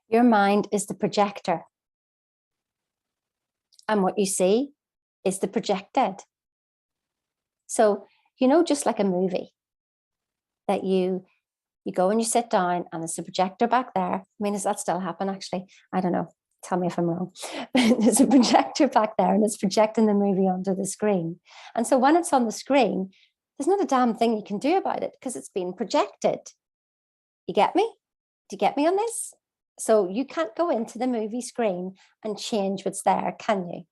Your mind is the projector. And what you see is the projected. So, just like a movie that you go and you sit down and there's a projector back there. I mean, does that still happen actually? I don't know. Tell me if I'm wrong. There's a projector back there and it's projecting the movie onto the screen. And so when it's on the screen, there's not a damn thing you can do about it because it's been projected. You get me? Do you get me on this? So you can't go into the movie screen and change what's there, can you?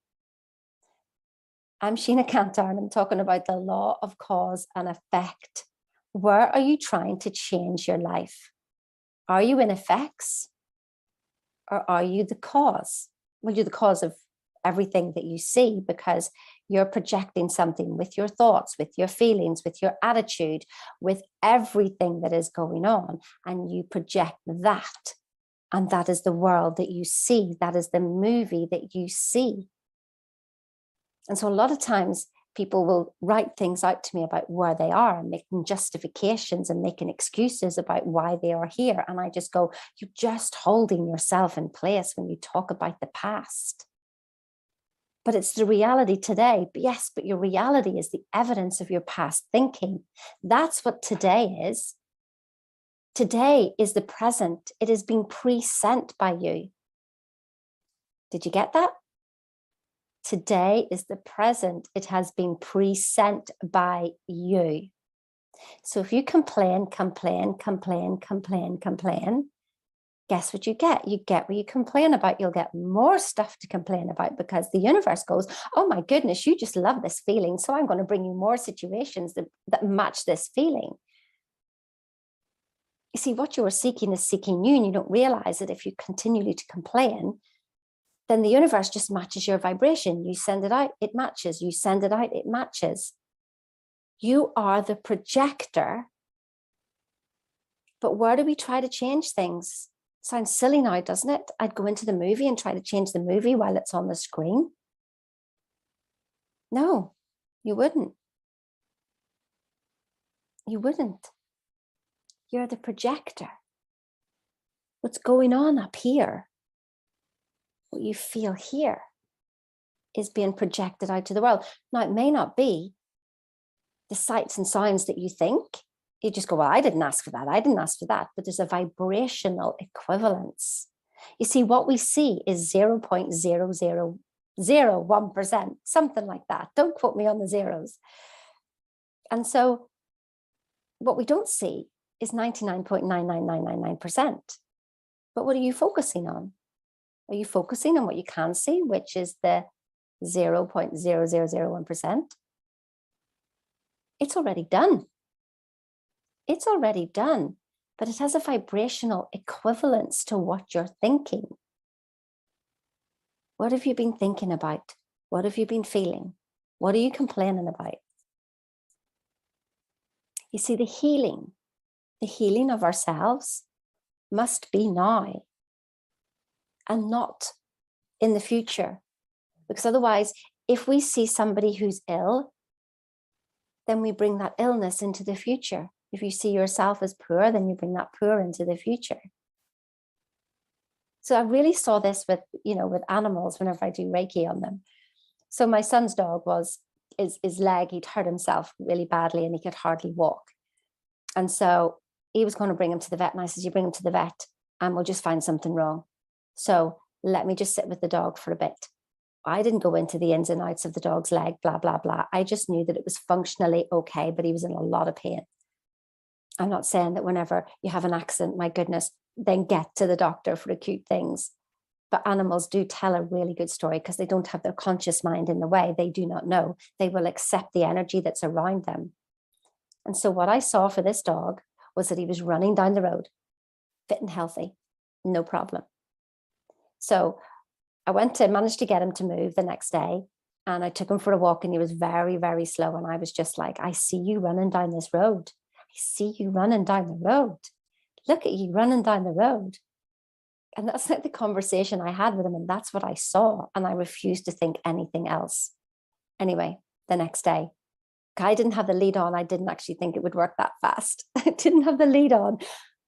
I'm Sheena Cantor and I'm talking about the law of cause and effect. Where are you trying to change your life? Are you in effects or are you the cause? Well, you're the cause of everything that you see because you're projecting something with your thoughts, with your feelings, with your attitude, with everything that is going on, and you project that. And that is the world that you see. That is the movie that you see. And so a lot of times people will write things out to me about where they are and making justifications and making excuses about why they are here. And I just go, you're just holding yourself in place when you talk about the past. But it's the reality today. Yes, but your reality is the evidence of your past thinking. That's what today is. Today is the present. It is being pre-sent by you. Did you get that? Today is the present. It has been pre-sent by you. So if you complain, guess what you get? You get what you complain about. You'll get more stuff to complain about because the universe goes, oh my goodness, you just love this feeling. So I'm going to bring you more situations that match this feeling. You see, what you are seeking is seeking you, and you don't realize that if you continually to complain, then the universe just matches your vibration. You send it out, it matches. You send it out, it matches. You are the projector. But where do we try to change things? Sounds silly now, doesn't it? I'd go into the movie and try to change the movie while it's on the screen. No, you wouldn't. You wouldn't. You're the projector. What's going on up here, what you feel here, is being projected out to the world. Now, it may not be the sights and sounds that you think. You just go, well, I didn't ask for that. I didn't ask for that. But there's a vibrational equivalence. You see, what we see is 0.0001%, something like that. Don't quote me on the zeros. And so what we don't see is 99.99999%. But what are you focusing on? Are you focusing on what you can see, which is the 0.0001%? It's already done. It's already done, but it has a vibrational equivalence to what you're thinking. What have you been thinking about? What have you been feeling? What are you complaining about? You see, the healing of ourselves must be now and not in the future. Because otherwise, if we see somebody who's ill, then we bring that illness into the future. If you see yourself as poor, then you bring that poor into the future. So I really saw this with animals whenever I do Reiki on them. So my son's dog his leg, he'd hurt himself really badly and he could hardly walk. And so he was going to bring him to the vet. And I said, you bring him to the vet and we'll just find something wrong. So let me just sit with the dog for a bit. I didn't go into the ins and outs of the dog's leg, blah, blah, blah. I just knew that it was functionally okay, but he was in a lot of pain. I'm not saying that whenever you have an accident, my goodness, then get to the doctor for acute things. But animals do tell a really good story because they don't have their conscious mind in the way. They do not know. They will accept the energy that's around them. And so what I saw for this dog was that he was running down the road, fit and healthy, no problem. So I managed to get him to move the next day, and I took him for a walk and he was very, very slow. And I was just like, I see you running down this road. I see you running down the road. Look at you running down the road. And that's like the conversation I had with him. And that's what I saw. And I refused to think anything else. Anyway, the next day, I didn't have the lead on. I didn't actually think it would work that fast. I didn't have the lead on.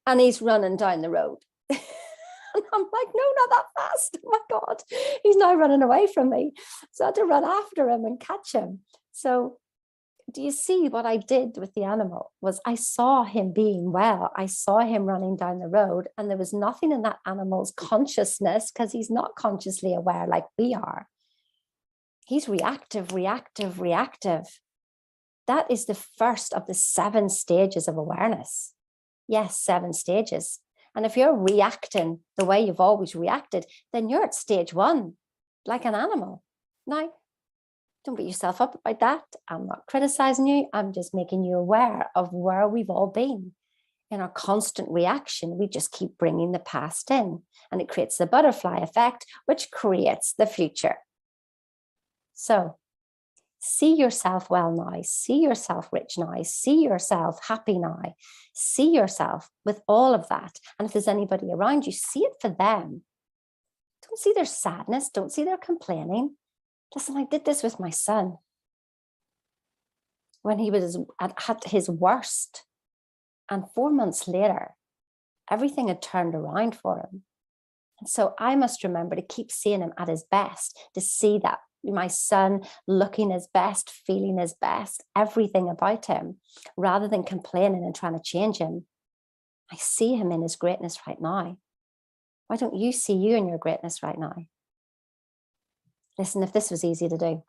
And he's running down the road. And I'm like, no, not that fast. Oh my God, he's now running away from me. So I had to run after him and catch him. So do you see what I did with the animal was I saw him being well. I saw him running down the road, and there was nothing in that animal's consciousness, because he's not consciously aware like we are. He's reactive, reactive, reactive. That is the first of the 7 stages of awareness. Yes, 7 stages. And if you're reacting the way you've always reacted, then you're at stage 1, like an animal. Now, don't beat yourself up about that. I'm not criticizing you. I'm just making you aware of where we've all been. In our constant reaction, we just keep bringing the past in, and it creates the butterfly effect, which creates the future. So see yourself well now. See yourself rich now. See yourself happy now. See yourself with all of that. And if there's anybody around you, see it for them. Don't see their sadness. Don't see their complaining. Listen, I did this with my son when he was at his worst. And 4 months later, everything had turned around for him. And so I must remember to keep seeing him at his best, to see that my son looking his best, feeling his best, everything about him, rather than complaining and trying to change him. I see him in his greatness right now. Why don't you see you in your greatness right now? Listen, if this was easy to do,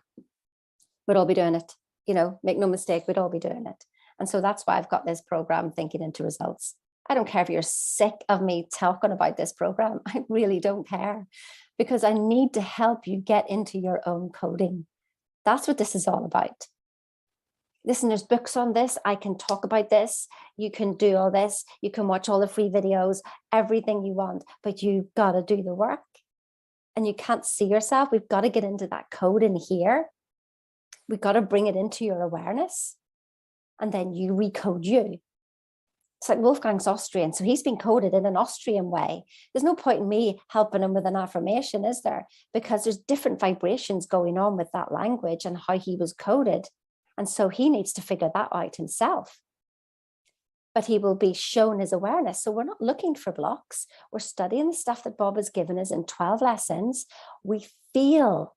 we'd all be doing it. You know, make no mistake, we'd all be doing it. And so that's why I've got this program, Thinking into Results. I don't care if you're sick of me talking about this program. I really don't care, because I need to help you get into your own coding. That's what this is all about. Listen, there's books on this. I can talk about this. You can do all this. You can watch all the free videos, everything you want, but you've got to do the work. And you can't see yourself. We've got to get into that code in here. We've got to bring it into your awareness. And then you recode you. It's like Wolfgang's Austrian, so he's been coded in an Austrian way. There's no point in me helping him with an affirmation, is there? Because there's different vibrations going on with that language and how he was coded. And so he needs to figure that out himself. But he will be shown his awareness. So we're not looking for blocks. We're studying the stuff that Bob has given us in 12 lessons. We feel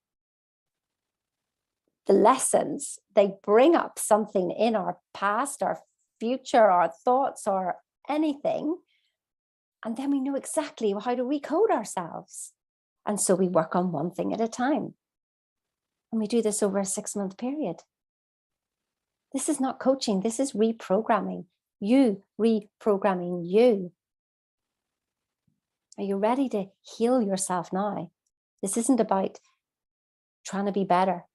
the lessons. They bring up something in our past, our future, our thoughts, or anything. And then we know exactly how to recode ourselves. And so we work on one thing at a time. And we do this over a 6-month period. This is not coaching. This is reprogramming. You reprogramming you. Are you ready to heal yourself now? This isn't about trying to be better.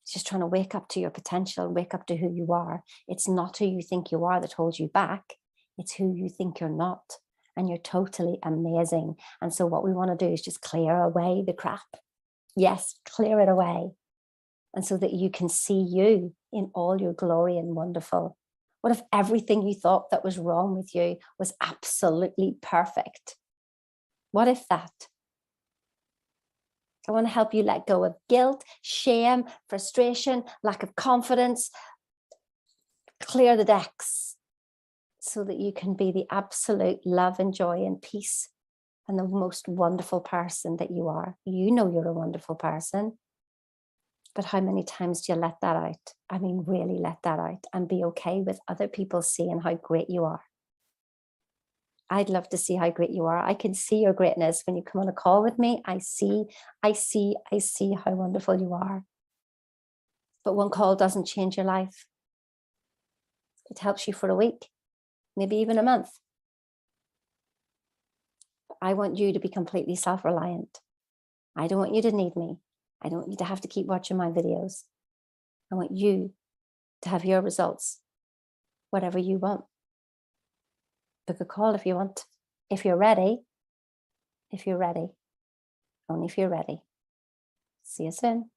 It's just trying to wake up to your potential, wake up to who you are. It's not who you think you are that holds you back. It's who you think you're not. And you're totally amazing. And so what we want to do is just clear away the crap. Yes, clear it away. And so that you can see you in all your glory and wonderful. What if everything you thought that was wrong with you was absolutely perfect? What if that? I want to help you let go of guilt, shame, frustration, lack of confidence. Clear the decks so that you can be the absolute love and joy and peace and the most wonderful person that you are. You know you're a wonderful person. But how many times do you let that out? I mean, really let that out and be okay with other people seeing how great you are. I'd love to see how great you are. I can see your greatness when you come on a call with me. I see how wonderful you are. But one call doesn't change your life. It helps you for a week, maybe even a month. I want you to be completely self-reliant. I don't want you to need me. I don't want you to have to keep watching my videos. I want you to have your results, whatever you want. Book a call if you want. If you're ready. If you're ready. Only if you're ready. See you soon.